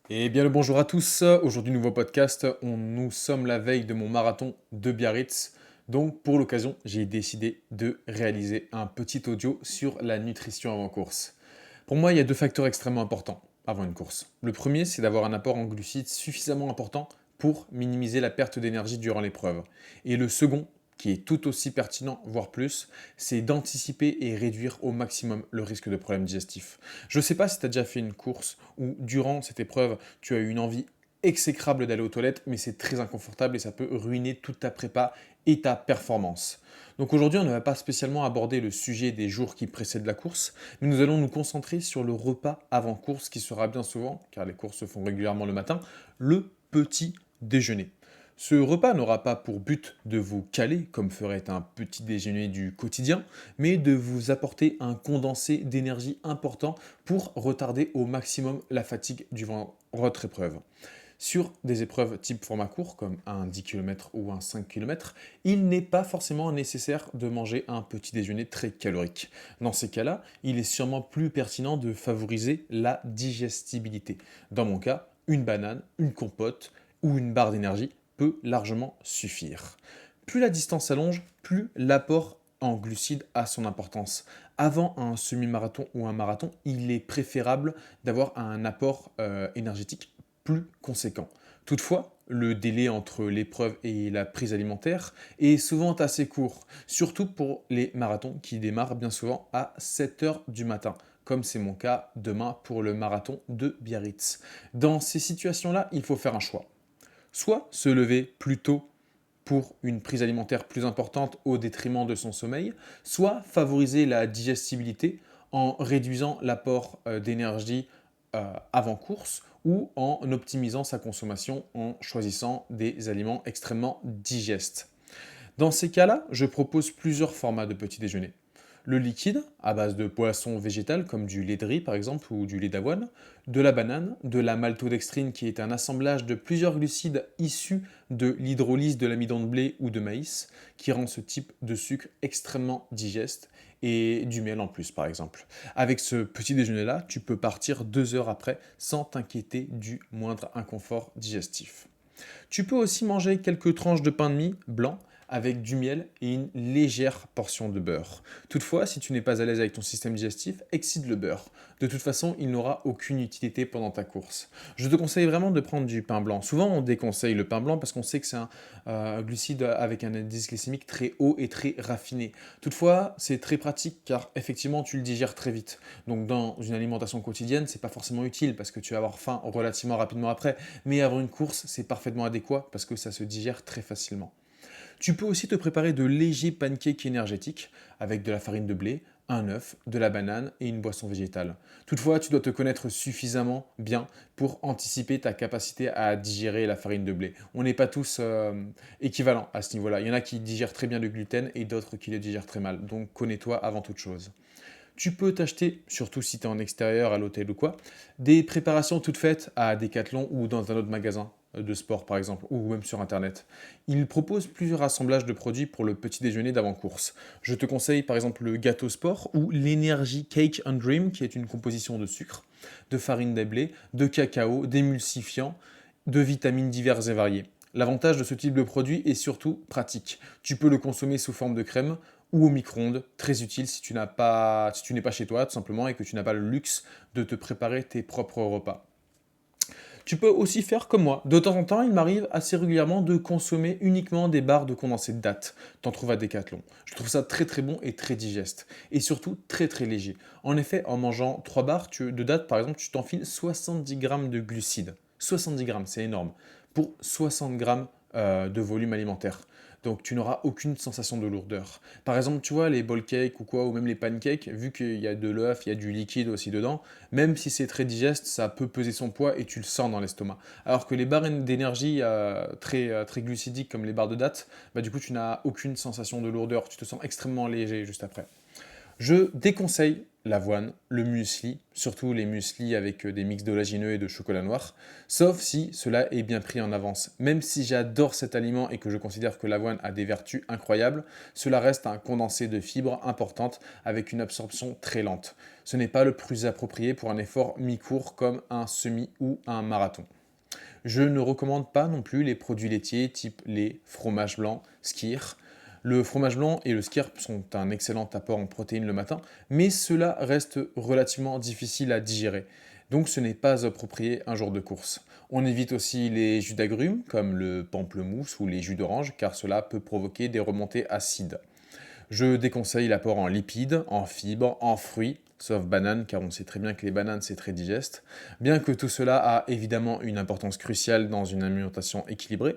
Et bien le bonjour à tous, aujourd'hui nouveau podcast, nous sommes la veille de mon marathon de Biarritz, donc pour l'occasion j'ai décidé de réaliser un petit audio sur la nutrition avant course. Pour moi il y a deux facteurs extrêmement importants avant une course. Le premier c'est d'avoir un apport en glucides suffisamment important pour minimiser la perte d'énergie durant l'épreuve. Et le second, qui est tout aussi pertinent, voire plus, c'est d'anticiper et réduire au maximum le risque de problèmes digestifs. Je ne sais pas si tu as déjà fait une course où durant cette épreuve, tu as eu une envie exécrable d'aller aux toilettes, mais c'est très inconfortable et ça peut ruiner toute ta prépa et ta performance. Donc aujourd'hui, on ne va pas spécialement aborder le sujet des jours qui précèdent la course, mais nous allons nous concentrer sur le repas avant course qui sera bien souvent, car les courses se font régulièrement le matin, le petit déjeuner. Ce repas n'aura pas pour but de vous caler, comme ferait un petit déjeuner du quotidien, mais de vous apporter un condensé d'énergie important pour retarder au maximum la fatigue durant votre épreuve. Sur des épreuves type format court, comme un 10 km ou un 5 km, il n'est pas forcément nécessaire de manger un petit déjeuner très calorique. Dans ces cas-là, il est sûrement plus pertinent de favoriser la digestibilité. Dans mon cas, une banane, une compote ou une barre d'énergie peut largement suffire. Plus la distance s'allonge, plus l'apport en glucides a son importance. Avant un semi-marathon ou un marathon, il est préférable d'avoir un apport énergétique plus conséquent. Toutefois, le délai entre l'épreuve et la prise alimentaire est souvent assez court, surtout pour les marathons qui démarrent bien souvent à 7 heures du matin, comme c'est mon cas demain pour le marathon de Biarritz. Dans ces situations-là, il faut faire un choix. Soit se lever plus tôt pour une prise alimentaire plus importante au détriment de son sommeil, soit favoriser la digestibilité en réduisant l'apport d'énergie avant course ou en optimisant sa consommation en choisissant des aliments extrêmement digestes. Dans ces cas-là, je propose plusieurs formats de petit déjeuner. Le liquide, à base de poissons végétales comme du lait de riz par exemple ou du lait d'avoine, de la banane, de la maltodextrine qui est un assemblage de plusieurs glucides issus de l'hydrolyse de l'amidon de blé ou de maïs qui rend ce type de sucre extrêmement digeste et du miel en plus par exemple. Avec ce petit déjeuner-là, tu peux partir 2 heures après sans t'inquiéter du moindre inconfort digestif. Tu peux aussi manger quelques tranches de pain de mie blanc avec du miel et une légère portion de beurre. Toutefois, si tu n'es pas à l'aise avec ton système digestif, excite le beurre. De toute façon, il n'aura aucune utilité pendant ta course. Je te conseille vraiment de prendre du pain blanc. Souvent, on déconseille le pain blanc parce qu'on sait que c'est un glucide avec un indice glycémique très haut et très raffiné. Toutefois, c'est très pratique car effectivement, tu le digères très vite. Donc, dans une alimentation quotidienne, c'est pas forcément utile parce que tu vas avoir faim relativement rapidement après. Mais avant une course, c'est parfaitement adéquat parce que ça se digère très facilement. Tu peux aussi te préparer de légers pancakes énergétiques avec de la farine de blé, un œuf, de la banane et une boisson végétale. Toutefois, tu dois te connaître suffisamment bien pour anticiper ta capacité à digérer la farine de blé. On n'est pas tous équivalents à ce niveau-là. Il y en a qui digèrent très bien le gluten et d'autres qui le digèrent très mal. Donc connais-toi avant toute chose. Tu peux t'acheter, surtout si tu es en extérieur, à l'hôtel ou quoi, des préparations toutes faites à Decathlon ou dans un autre magasin de sport par exemple, ou même sur internet. Ils proposent plusieurs assemblages de produits pour le petit déjeuner d'avant-course. Je te conseille par exemple le gâteau sport ou l'Energy Cake and Dream qui est une composition de sucre, de farine de blé, de cacao, d'émulsifiants, de vitamines diverses et variées. L'avantage de ce type de produit est surtout pratique. Tu peux le consommer sous forme de crème ou au micro-ondes, très utile si tu n'es pas chez toi tout simplement et que tu n'as pas le luxe de te préparer tes propres repas. Tu peux aussi faire comme moi. De temps en temps, il m'arrive assez régulièrement de consommer uniquement des barres de condensé de dattes. T'en trouves à Decathlon. Je trouve ça très très bon et très digeste. Et surtout très très léger. En effet, en mangeant 3 barres de dattes, par exemple, tu t'enfiles 70 grammes de glucides. 70 grammes, c'est énorme. Pour 60 grammes de volume alimentaire. Donc tu n'auras aucune sensation de lourdeur. Par exemple, tu vois, les bowl cakes ou quoi, ou même les pancakes, vu qu'il y a de l'œuf, il y a du liquide aussi dedans, même si c'est très digeste, ça peut peser son poids et tu le sens dans l'estomac. Alors que les barres d'énergie très glucidiques comme les barres de dattes, bah, du coup tu n'as aucune sensation de lourdeur, tu te sens extrêmement léger juste après. Je déconseille l'avoine, le muesli, surtout les mueslis avec des mix d'oléagineux et de chocolat noir, sauf si cela est bien pris en avance. Même si j'adore cet aliment et que je considère que l'avoine a des vertus incroyables, cela reste un condensé de fibres importantes avec une absorption très lente. Ce n'est pas le plus approprié pour un effort mi-court comme un semi ou un marathon. Je ne recommande pas non plus les produits laitiers type lait, fromage blanc, skyr. Le fromage blanc et le skyr sont un excellent apport en protéines le matin, mais cela reste relativement difficile à digérer. Donc ce n'est pas approprié un jour de course. On évite aussi les jus d'agrumes comme le pamplemousse ou les jus d'orange car cela peut provoquer des remontées acides. Je déconseille l'apport en lipides, en fibres, en fruits, sauf bananes, car on sait très bien que les bananes c'est très digeste. Bien que tout cela a évidemment une importance cruciale dans une alimentation équilibrée,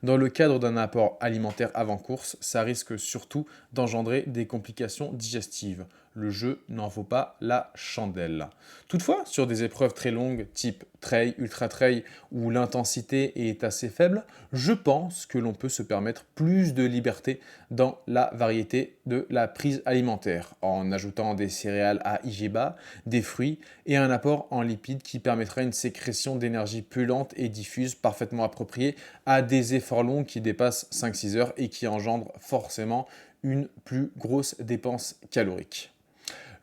dans le cadre d'un apport alimentaire avant course, ça risque surtout d'engendrer des complications digestives. Le jeu n'en vaut pas la chandelle. Toutefois, sur des épreuves très longues, type trail, ultra trail, où l'intensité est assez faible, je pense que l'on peut se permettre plus de liberté dans la variété de la prise alimentaire, en ajoutant des céréales à IG bas, des fruits et un apport en lipides qui permettra une sécrétion d'énergie plus lente et diffuse parfaitement appropriée à des efforts longs qui dépassent 5-6 heures et qui engendrent forcément une plus grosse dépense calorique.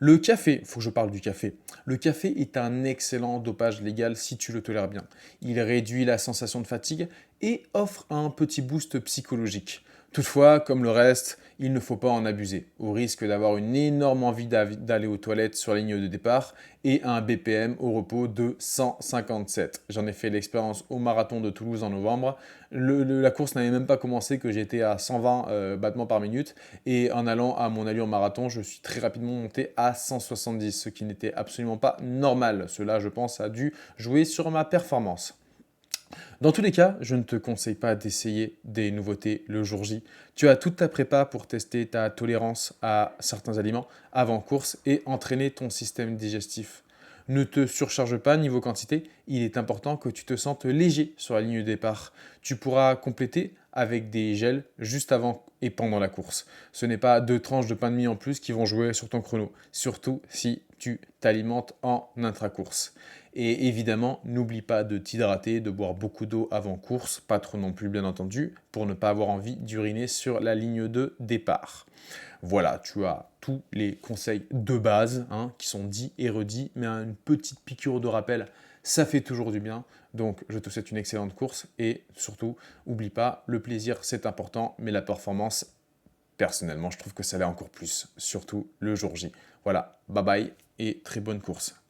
Le café, il faut que je parle du café. Le café est un excellent dopage légal si tu le tolères bien. Il réduit la sensation de fatigue et offre un petit boost psychologique. Toutefois, comme le reste, il ne faut pas en abuser, au risque d'avoir une énorme envie d'aller aux toilettes sur la ligne de départ et un BPM au repos de 157. J'en ai fait l'expérience au marathon de Toulouse en novembre. La course n'avait même pas commencé que j'étais à 120 battements par minute et en allant à mon allure marathon, je suis très rapidement monté à 170, ce qui n'était absolument pas normal. Cela, je pense, a dû jouer sur ma performance. Dans tous les cas, je ne te conseille pas d'essayer des nouveautés le jour J. Tu as toute ta prépa pour tester ta tolérance à certains aliments avant course et entraîner ton système digestif. Ne te surcharge pas niveau quantité, il est important que tu te sentes léger sur la ligne de départ. Tu pourras compléter avec des gels juste avant et pendant la course. Ce n'est pas 2 tranches de pain de mie en plus qui vont jouer sur ton chrono, surtout si tu t'alimentes en intra-course. Et évidemment, n'oublie pas de t'hydrater, de boire beaucoup d'eau avant course, pas trop non plus bien entendu, pour ne pas avoir envie d'uriner sur la ligne de départ. Voilà, tu as tous les conseils de base qui sont dits et redits, mais une petite piqûre de rappel, ça fait toujours du bien. Donc je te souhaite une excellente course et surtout, oublie pas, le plaisir c'est important, mais la performance, personnellement, je trouve que ça l'est encore plus, surtout le jour J. Voilà, bye bye et très bonne course.